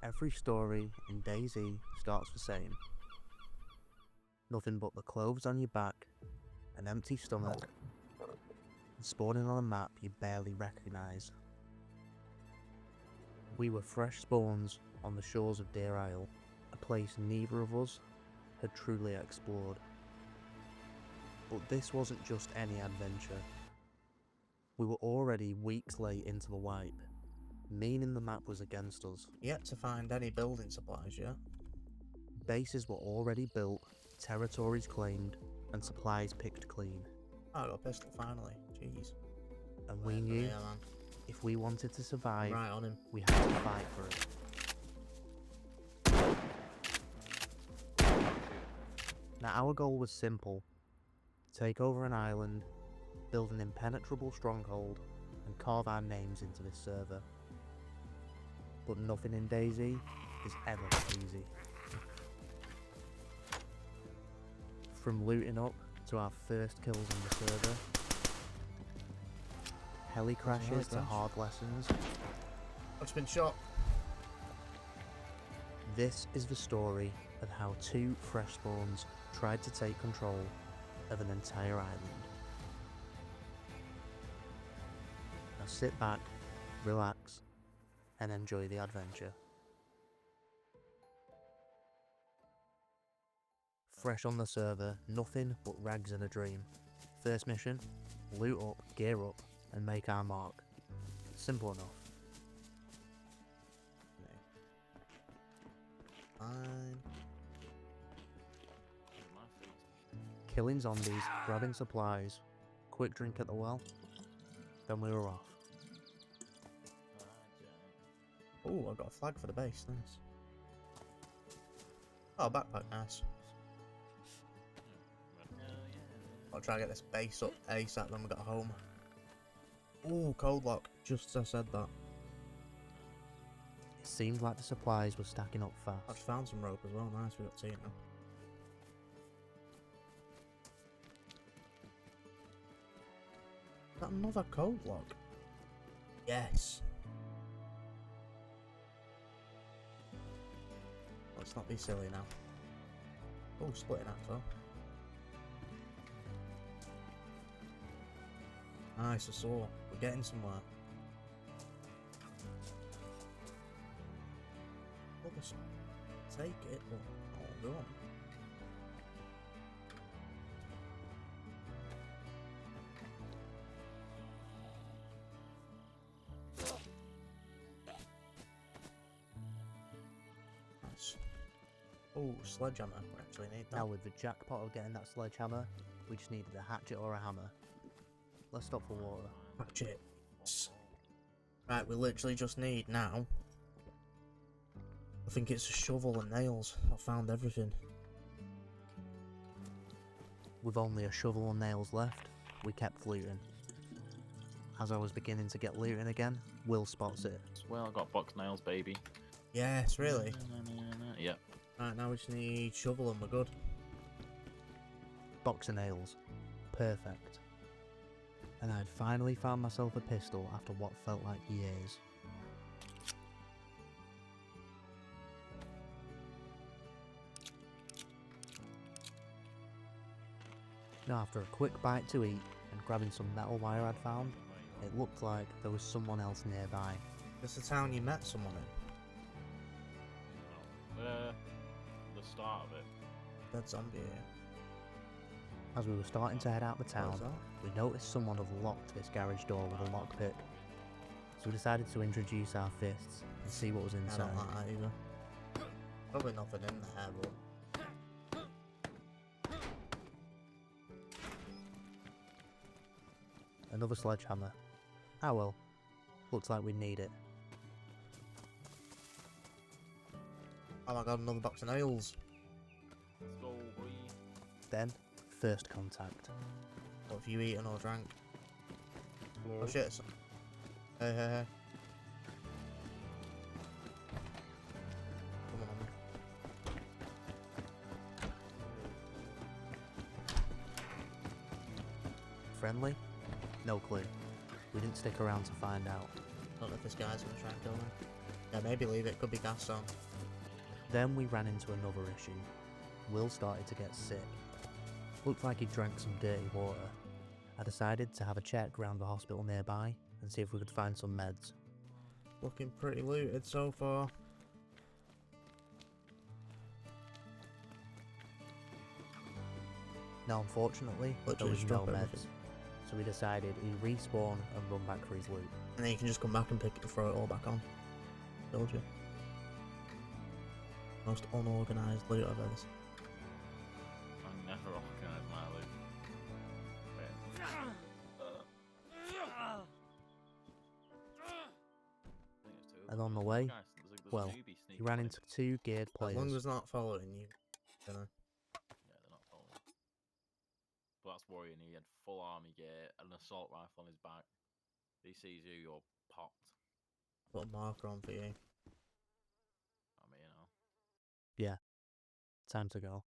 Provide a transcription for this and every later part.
Every story in DayZ starts the same. Nothing but the clothes on your back, an empty stomach, and spawning on a map you barely recognise. We were fresh spawns on the shores of Deer Isle, a place neither of us had truly explored. But this wasn't just any adventure. We were already weeks late into the wipe, meaning the map was against us. Yet to find any building supplies yet. Bases were already built, territories claimed, and supplies picked clean. Oh, I got a pistol finally. Jeez. And we knew if we wanted to survive, Right on him. we had to fight for it. Now our goal was simple: take over an island, build an impenetrable stronghold, and carve our names into this server. But nothing in DayZ is ever easy. From looting up to our first kills on the server, heli crashes to hard lessons. I've just been shot. This is the story of how two fresh spawns tried to take control of an entire island. Now sit back, relax, and enjoy the adventure. Fresh on the server, nothing but rags and a dream. First mission, loot up, gear up, and make our mark. Simple enough. Fine. Killing zombies, grabbing supplies, quick drink at the well, then we were off. Oh, I got a flag for the base, nice. Oh, backpack, nice. I'll try to get this base up ASAP when we get home. Oh, cold lock, just as I said that. It seemed like the supplies were stacking up I just fast. found some rope as well, nice, we got tea now. Is that another cold lock? Yes. Let's not be silly now. Oh, splitting axe well. Nice, a saw. We're getting somewhere. Well, just take it, but oh, go on. Nice. Oh, sledgehammer. We actually need that. Now with the jackpot of getting that sledgehammer, we just needed a hatchet or a hammer. Let's stop for water. Hatchet. Right, we literally just need now. I think it's a shovel and nails. I found everything. With only a shovel and nails left, we kept looting. As I was beginning to get looting again, Will spots it. Well, I got box nails, baby. Yes, really. Yep. Right, now we just need shovel and we're good. Box of nails. Perfect. And I'd finally found myself a pistol after what felt like years. Now after a quick bite to eat and grabbing some metal wire I'd found, it looked like there was someone else nearby. This is the town you met someone in. The start of it. Dead zombie here. As we were starting to head out the What town, was that? we noticed someone had locked this garage door with a lockpick. So we decided to introduce our fists and see what was I don't inside. like that either. Probably nothing in there, but... Another sledgehammer. Ah well, looks like we need it. Oh my god, another box of nails. Let's go, boy. Then, first contact. What have you eaten or drank? Oh shit. Hey, hey, hey. Come on. Friendly? No clue. We didn't stick around to find out. Don't know if this guy's gonna try and kill me. Yeah, Yeah, maybe leave it. Could be gas zone. Then we ran into another issue. Will started to get sick. Looked like he drank some dirty water. I decided to have a check around the hospital nearby and see if we could find some meds. Looking pretty looted so far. Now unfortunately, there Literally was just no drop meds, everything. so we decided he'd respawn and run back for his loot. And then you can just come back and pick it, throw it all back on. Told you. Most unorganised loot I've ever seen. I'm never organised my loot. And on the way, well, he ran into two geared As long as players. it's not following you, you know. Yeah, they're not following. But that's worrying. He had full army gear, an assault rifle on his back. He sees you, you're popped. Put a marker on for you. I mean, you know. Time to go.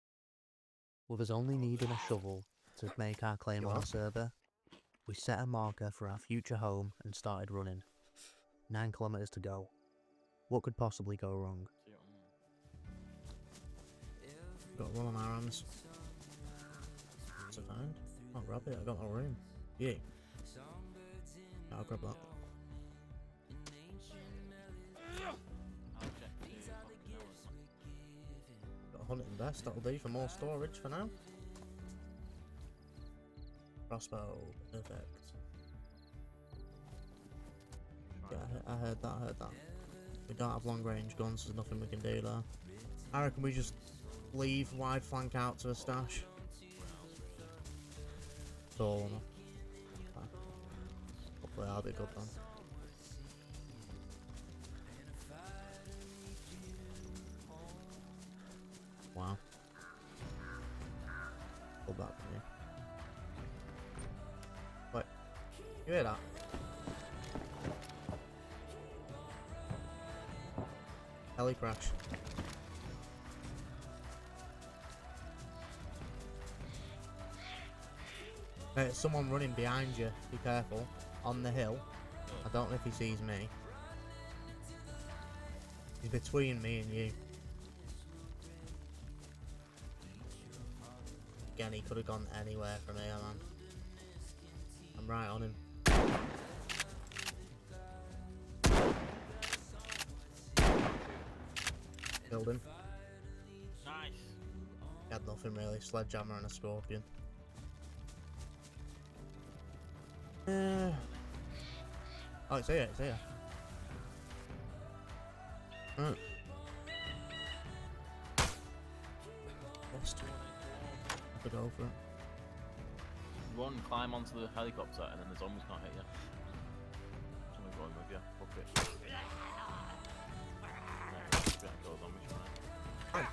With us only needing a shovel to make our claim on the server, we set a marker for our future home and started running. 9 kilometers to go. What could possibly go wrong? See what I mean? Got one on our hands. What's I find? Oh, grab it. I got my room. Yeah. I'll grab that. I'll check the fucking hours. Got a hunting vest. That'll do for more storage for now. Crossbow. Perfect. Yeah, I heard that. We don't have long range guns, so there's nothing we can do there. I reckon we just leave wide flank out to a stash. Tall enough. Hopefully that'll be good then. Wow. Pull back from you. Wait. You hear that? Heli crash. There's someone running behind you. Be careful. On the hill. I don't know if he sees me. He's between me and you. Again, he could have gone anywhere from here, man. I'm right on him. Killed him. Nice! He had nothing really. Sledgehammer and a scorpion. Oh, it's here, it's here. Right. Best. I could go for it. Run, climb onto the helicopter, and then the zombies can't hit you. Someone's going with you. Fuck it. Yeah, go zombies, right?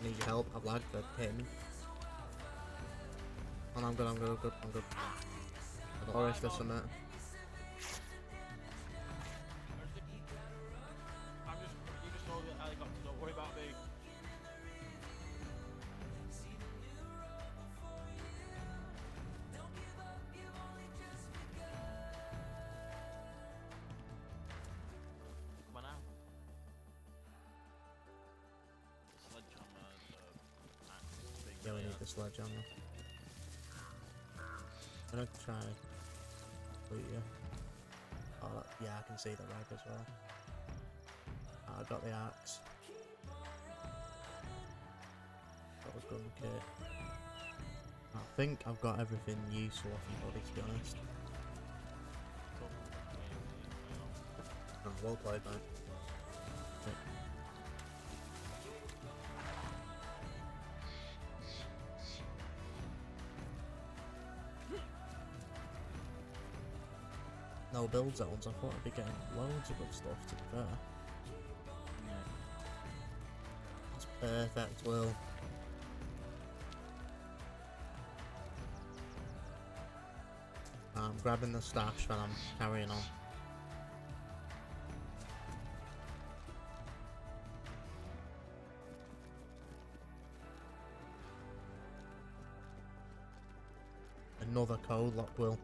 Need your help. I've lagged for hitting me. Oh, no, I'm good. I got rest of some I'm just, you just hold the helicopter, don't worry about me. Come on out. The sledgehammer, the axe, big Yeah, we layer. need the sledgehammer. I'm gonna try loot you. Oh, yeah, I can see the rag as well. I got the axe. Got a gun kit. I think I've got everything useful off my body, to be honest. Oh, well played, mate. Yeah. No build zones, I thought I'd be getting loads of good stuff, to be fair. That's perfect, Will. I'm grabbing the stash when I'm carrying on. Another code lock, Will.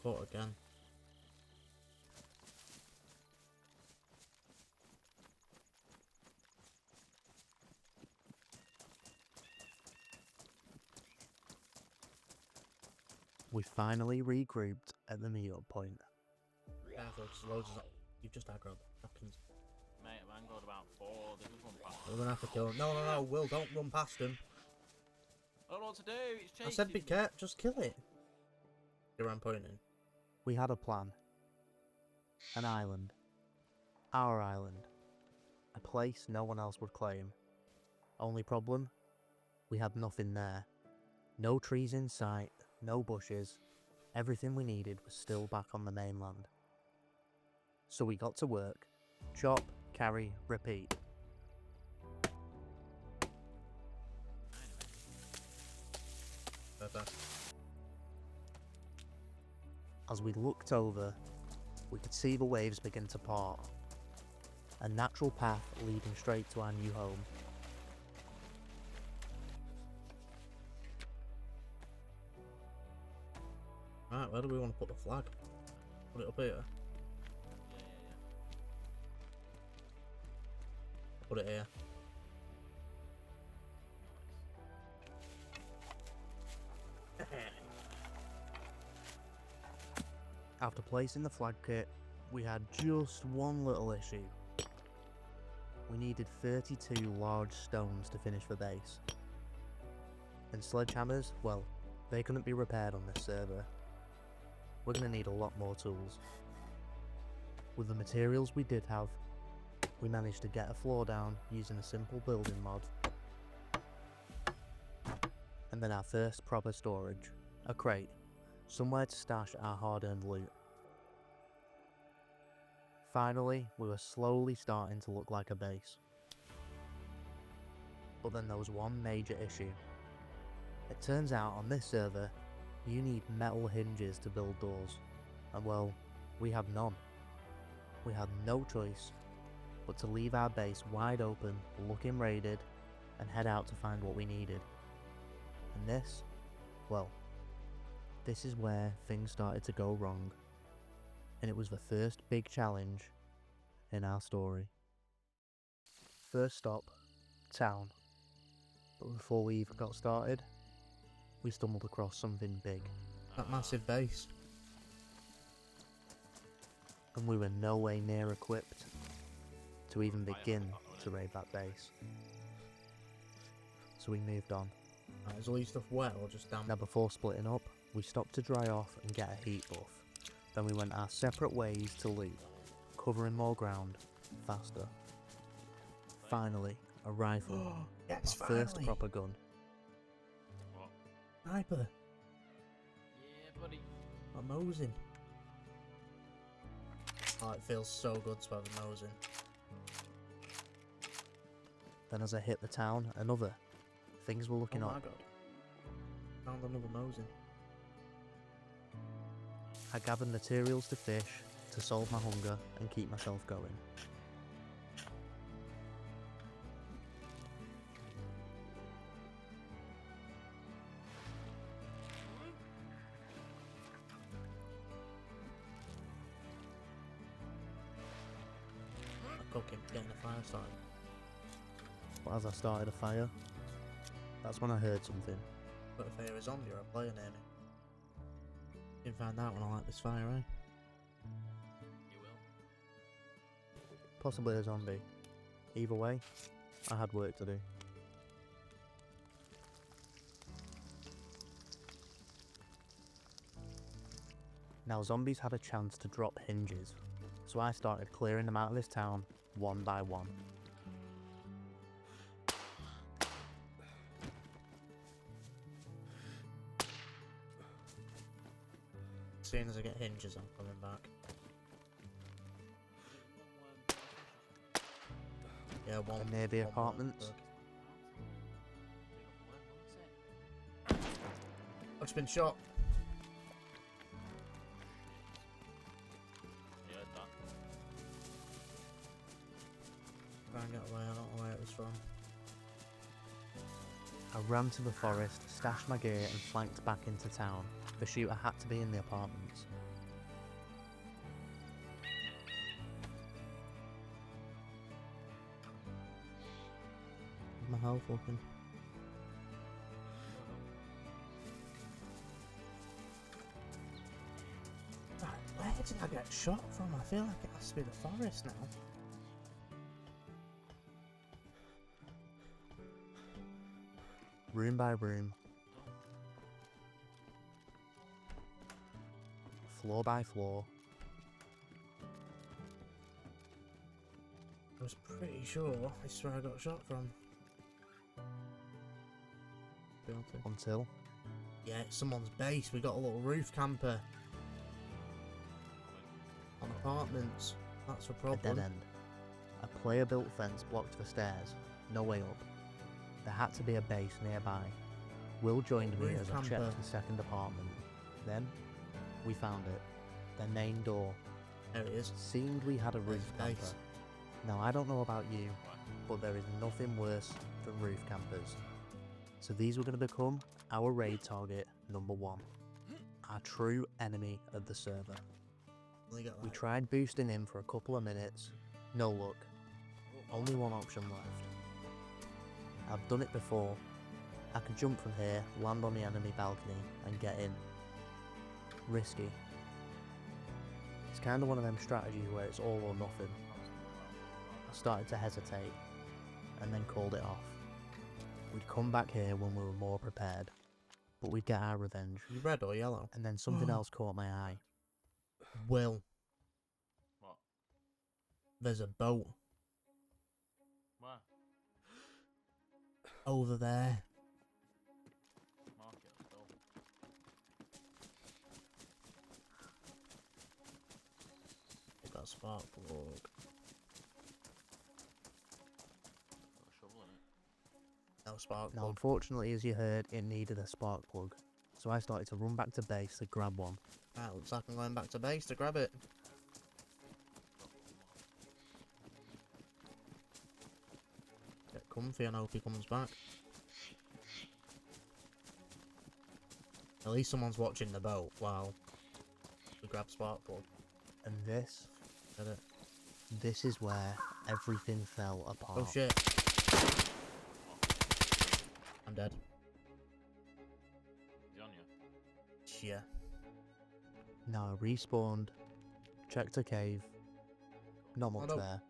caught again. We finally regrouped at the meet-up point. Careful, just loads of... You've just aggroed the Hopkins. Mate, I've angled about 4. They just run past. We're gonna have to kill him. No, no, no, Will, don't run past him. I don't know what to do. It's chasing I said be me. careful, just kill it. You're pointing. We had a plan. An island. Our island. A place no one else would claim. Only problem? We had nothing there. No trees in sight, no bushes. Everything we needed was still back on the mainland. So we got to work. Chop, carry, repeat. Perfect. As we looked over, we could see the waves begin to part. A natural path leading straight to our new home. Right, where do we want to put the flag? Put it up here. Yeah. Put it here. After placing the flag kit, we had just one little issue. We needed 32 large stones to finish the base. And sledgehammers, well, they couldn't be repaired on this server. We're going to need a lot more tools. With the materials we did have, we managed to get a floor down using a simple building mod. And then our first proper storage, a crate, somewhere to stash our hard-earned loot. Finally, we were slowly starting to look like a base. But then there was one major issue. It turns out on this server, you need metal hinges to build doors, and well, we had none. We had no choice but to leave our base wide open, looking raided, and head out to find what we needed. And this, well, this is where things started to go wrong, and it was the first big challenge in our story. First stop, town. But before we even got started, we stumbled across something big, That massive base. and we were no way near equipped to even begin to raid that base. So we moved on. Right, is all your stuff wet or just damp? Now before splitting up, we stopped to dry off and get a heat buff. Then we went our separate ways to loot, covering more ground, faster. Finally, a rifle, Yes, our first finally. proper gun. What? Sniper. Yeah, buddy. I'm nosing. Oh, it feels so good to have a nosing. Then as I hit the town, another. Things were looking Oh my up. god. Found another nosing. I gathered materials to fish, to solve my hunger and keep myself going. I'm cooking, getting a fire started. But as I started a fire, that's when I heard something. But if there is a zombie or a player near me. Didn't find out when I light this fire, eh? You will. Possibly a zombie. Either way, I had work to do. Now zombies had a chance to drop hinges, so I started clearing them out of this town one by one. As soon as I get hinges, I'm coming back. Yeah, one. And near the one more, apartments, good. I've just been shot. You heard that? Try and get away, I don't know where it was from. I ran to the forest, stashed my gear and flanked back into town. The shooter had to be in the apartments. my health looking? Right, where did I get shot from? I feel like it has to be the forest now. Room by room. Floor by floor. I was pretty sure this is where I got shot from. Until Yeah, it's someone's base. We got a little roof camper. On apartments. That's a a problem. dead end. A player-built fence blocked the stairs. No way up. There had to be a base nearby. Will joined me Roof as I camper. checked the second apartment. Then, we found it. The main door. There it is. Seemed we had a roof There's camper. base. Now I don't know about you, but there is nothing worse than roof campers. So these were going to become our raid target number 1. Our true enemy of the server. Only got We like tried boosting in for a couple of minutes. No luck. Only one option left. I've done it before. I could jump from here, land on the enemy balcony, and get in. Risky. It's kind of one of them strategies where it's all or nothing. I started to hesitate, and then called it off. We'd come back here when we were more prepared, but we'd get our revenge. you red or yellow? And then something else caught my eye. Will, What? there's a boat Where? over there. Mark it, let's go. They've got a spark plug. Got a shovel in it. No spark Now, plug. unfortunately, as you heard, it needed a spark plug, so I started to run back to base to grab one. Right, looks like I'm going back to base to grab it. Get comfy and hope he comes back. At least someone's watching the boat while we grab spark plug. And this Get it? is where everything fell apart. Oh shit. I'm dead. Is he on you? Yeah. Now I respawned, checked a cave, not much no. there.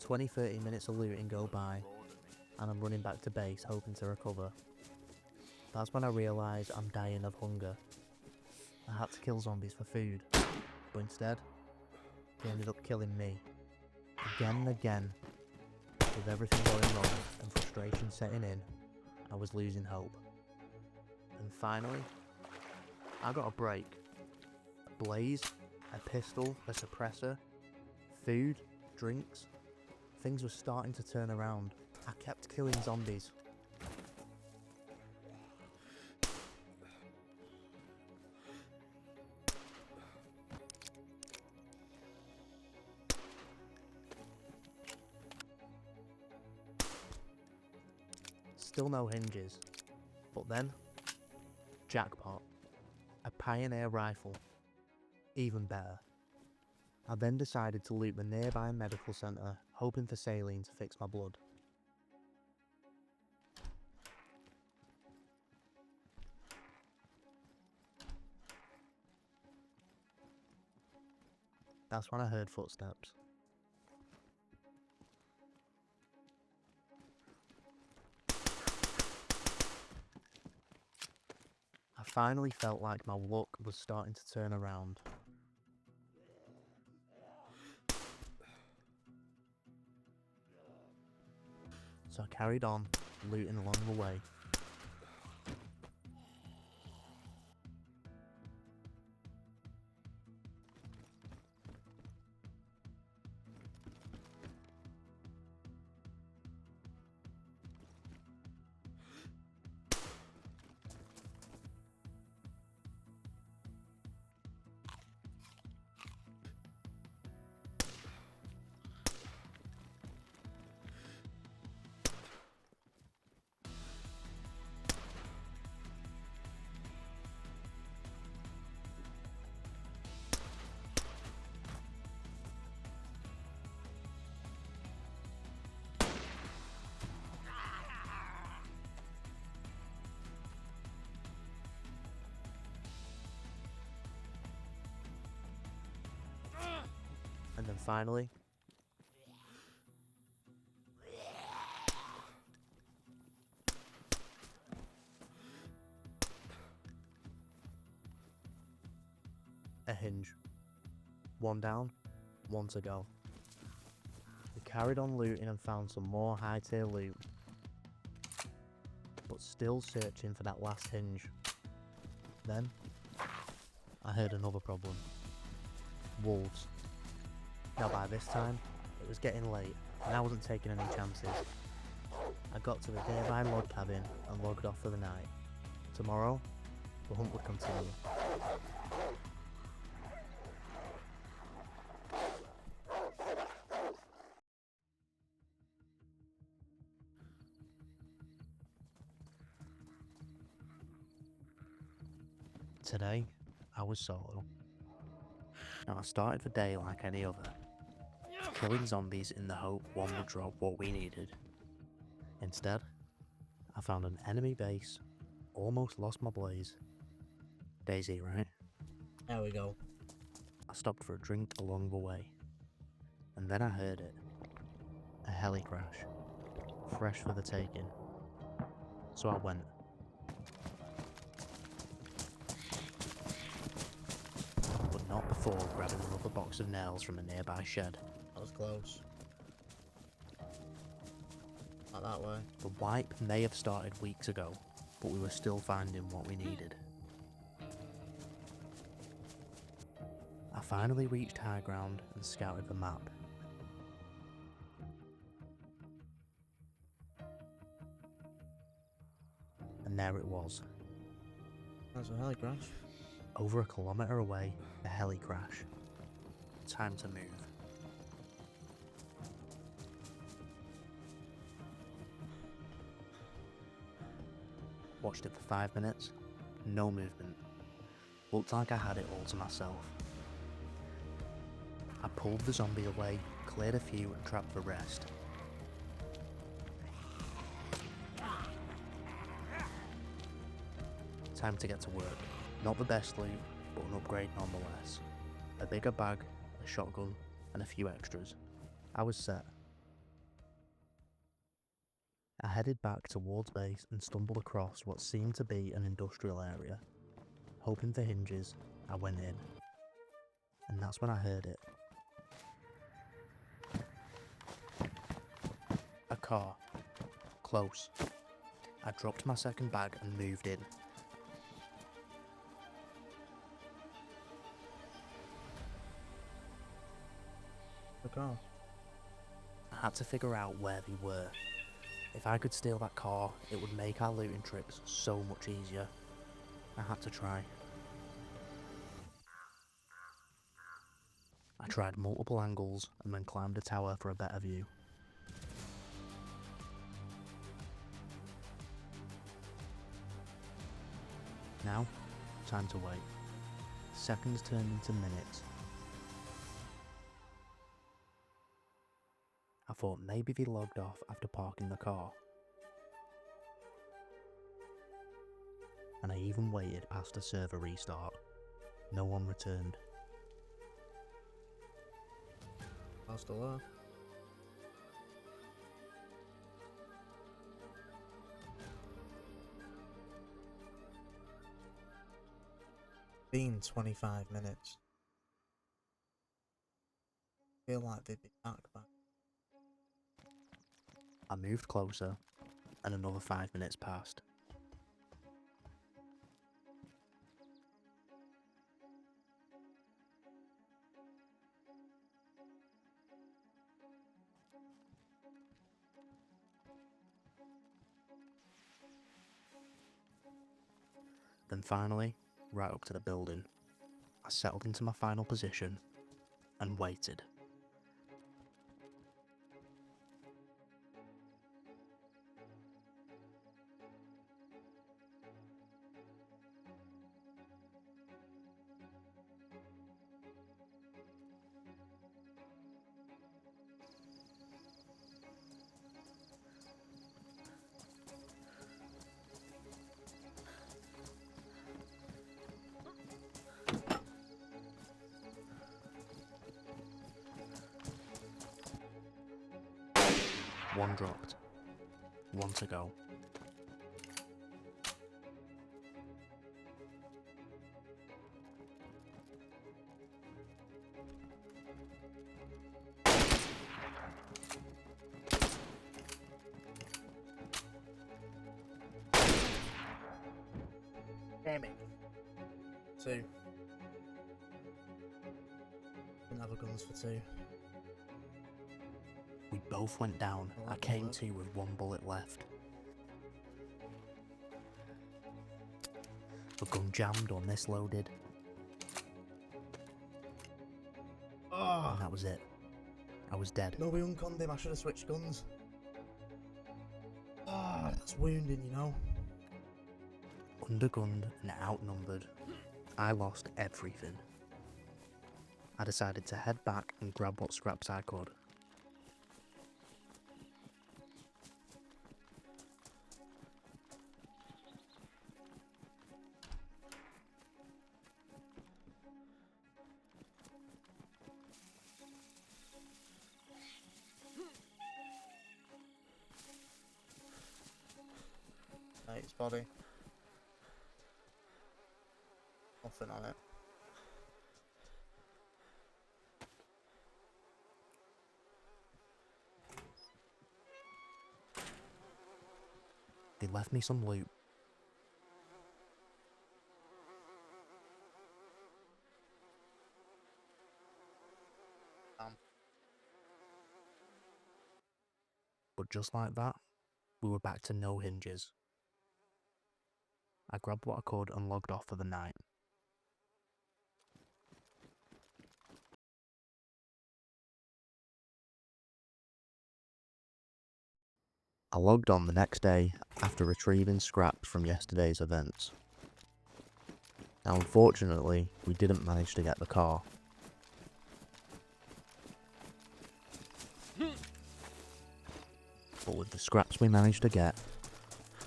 20-30 minutes of looting go by, Roared at me. and I'm running back to base hoping to recover. That's when I realised I'm dying of hunger. I had to kill zombies for food, but instead, they ended up killing me. Again and again. With everything going wrong and frustration setting in, I was losing hope. And finally, I got a break. A blaze, a pistol, a suppressor, food, drinks. Things were starting to turn around. I kept killing zombies. Still no hinges. But then, jackpot. A Pioneer rifle. Even better. I then decided to loot the nearby medical centre, hoping for saline to fix my blood. That's when I heard footsteps. I finally felt like my luck was starting to turn around. So I carried on, looting along the way. Then finally, a hinge. One down, one to go. We carried on looting and found some more high tier loot, but still searching for that last hinge. Then, I heard another problem. Wolves. Now by this time, it was getting late, and I wasn't taking any chances. I got to the nearby log cabin and logged off for the night. Tomorrow, the hunt would continue. Today, I was solo. Now I started the day like any other, killing zombies in the hope one would drop what we needed. Instead, I found an enemy base, almost lost my blaze. DayZ, right? There we go. I stopped for a drink along the way, and then I heard it. A heli crash, fresh for the taking. So I went. But not before grabbing another box of nails from a nearby shed. That was close. Not that way. The wipe may have started weeks ago, but we were still finding what we needed. I finally reached high ground and scouted the map. And there it was. That's a heli crash. Over a kilometre away, a heli crash. Time to move. Watched it for 5 minutes, no movement. Looked like I had it all to myself. I pulled the zombie away, cleared a few and trapped the rest. Time to get to work. Not the best loot, but an upgrade nonetheless. A bigger bag, a shotgun, and a few extras. I was set. I headed back towards base and stumbled across what seemed to be an industrial area. Hoping for hinges, I went in. And that's when I heard it. A car. Close. I dropped my second bag and moved in. The car. I had to figure out where they were. If I could steal that car, it would make our looting trips so much easier. I had to try. I tried multiple angles and then climbed a tower for a better view. Now, time to wait. Seconds turned into minutes. I thought maybe they logged off after parking the car. And I even waited past a server restart. No one returned. I'm still there. Been 25 minutes. Feel like they'd be back. I moved closer, and another 5 minutes passed. Then finally, right up to the building, I settled into my final position and waited. One dropped. One to go. Damn it. 2. Didn't have a guns for 2. We both went down. Oh, I that came worked. to with one bullet left. The gun jammed or misloaded, Oh, and that was it. I was dead. no, we unconned him. I should have switched guns. Ah, that's wounding, you know. Undergunned and outnumbered, I lost everything. I decided to head back and grab what scraps I could. Mate's body. Nothing on it. They left me some loot. But just like that, we were back to no hinges. I grabbed what I could and logged off for the night. I logged on the next day after retrieving scraps from yesterday's events. Now unfortunately, we didn't manage to get the car. But with the scraps we managed to get,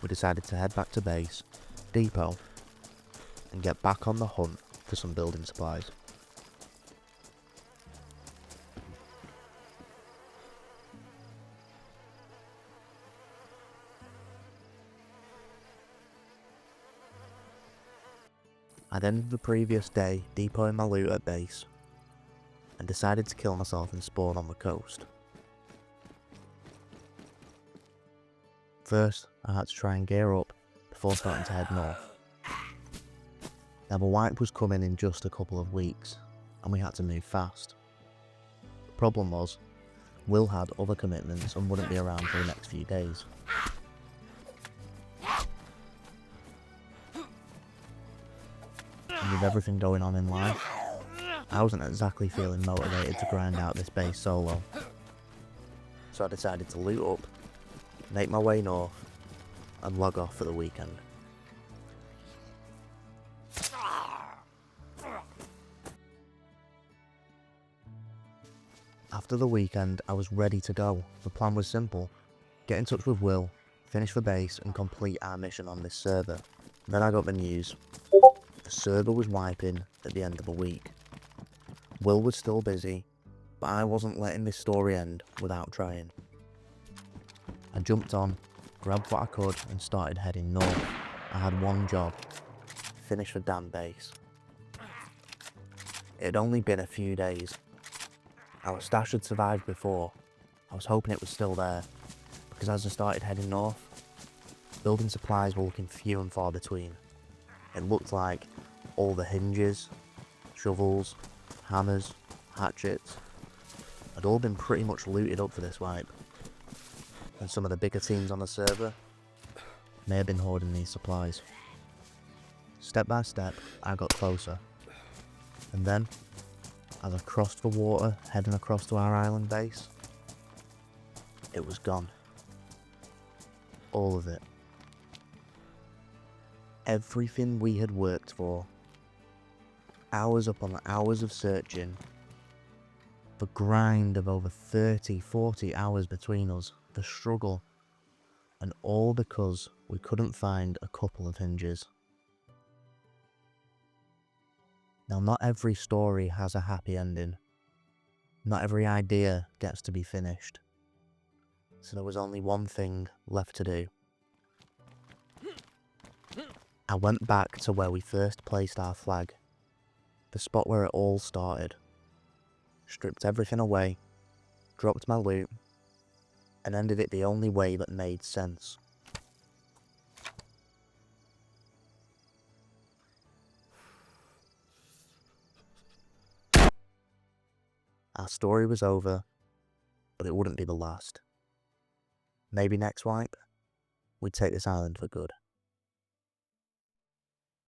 we decided to head back to base, depot, and get back on the hunt for some building supplies. I'd ended the previous day depoting my loot at base, and decided to kill myself and spawn on the coast. First, I had to try and gear up before starting to head north. Now the wipe was coming in just a couple of weeks, and we had to move fast. The problem was, Will had other commitments and wouldn't be around for the next few days. And with everything going on in life, I wasn't exactly feeling motivated to grind out this base solo. So I decided to loot up, make my way north, and log off for the weekend. After the weekend, I was ready to go. The plan was simple: get in touch with Will, finish the base, and complete our mission on this server. Then I got the news. The server was wiping at the end of the week. Will was still busy, but I wasn't letting this story end without trying. I jumped on, grabbed what I could, and started heading north. I had one job: finish the damn base. It had only been a few days. Our stash had survived before. I was hoping it was still there, because as I started heading north, building supplies were looking few and far between. It looked like all the hinges, shovels, hammers, hatchets had all been pretty much looted up for this wipe, and some of the bigger teams on the server may have been hoarding these supplies. Step by step, I got closer, and then, as I crossed the water heading across to our island base, it was gone. All of it. Everything we had worked for. Hours upon hours of searching. The grind of over 30, 40 hours between us. The struggle. And all because we couldn't find a couple of hinges. Now, not every story has a happy ending. Not every idea gets to be finished. So there was only one thing left to do. I went back to where we first placed our flag, the spot where it all started, stripped everything away, dropped my loot, and ended it the only way that made sense. Our story was over, but it wouldn't be the last. Maybe next wipe, we'd take this island for good.